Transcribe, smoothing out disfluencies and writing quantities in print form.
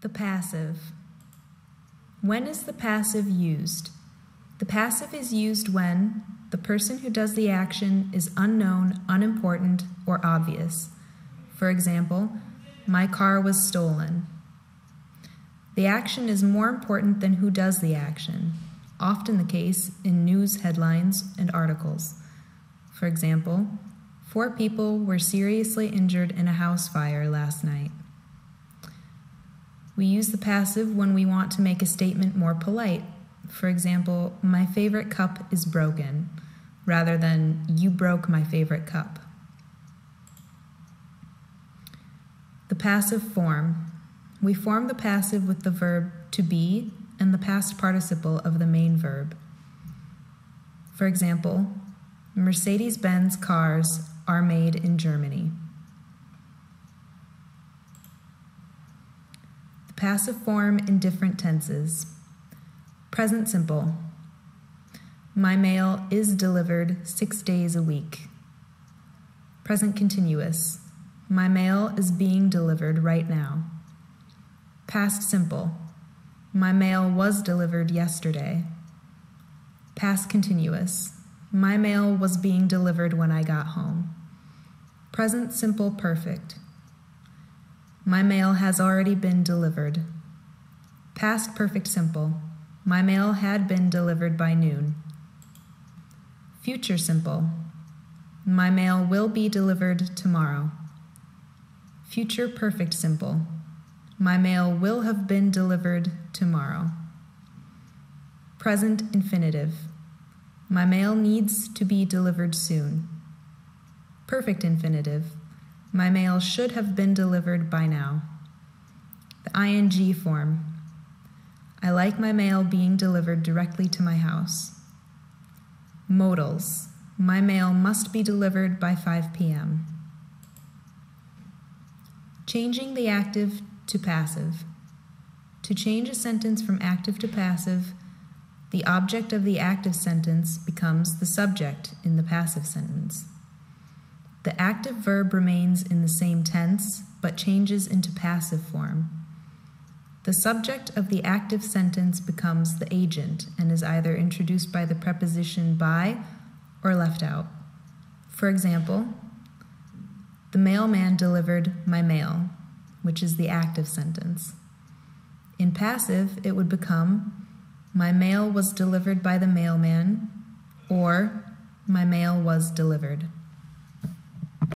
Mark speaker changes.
Speaker 1: The passive. When is the passive used? The passive is used when the person who does the action is unknown, unimportant, or obvious. For example, my car was stolen. The action is more important than who does the action, often the case in news headlines and articles. For example, 4 people were seriously injured in a house fire last night. We use the passive when we want to make a statement more polite. For example, my favorite cup is broken, rather than you broke my favorite cup. The passive form. We form the passive with the verb to be and the past participle of the main verb. For example, Mercedes-Benz cars are made in Germany. The passive form in different tenses. Present simple. My mail is delivered 6 days a week. Present continuous. My mail is being delivered right now. Past simple. My mail was delivered yesterday. Past continuous. My mail was being delivered when I got home. Present simple perfect. My mail has already been delivered. Past perfect simple. My mail had been delivered by noon. Future simple. My mail will be delivered tomorrow. Future perfect simple. My mail will have been delivered tomorrow. Present infinitive. My mail needs to be delivered soon. Perfect infinitive. My mail should have been delivered by now. The ing form. I like my mail being delivered directly to my house. Modals. My mail must be delivered by 5 p.m. Changing the active to passive. To change a sentence from active to passive, the object of the active sentence becomes the subject in the passive sentence. The active verb remains in the same tense, but changes into passive form. The subject of the active sentence becomes the agent and is either introduced by the preposition by or left out. For example, the mailman delivered my mail, which is the active sentence. In passive, it would become, my mail was delivered by the mailman, or my mail was delivered.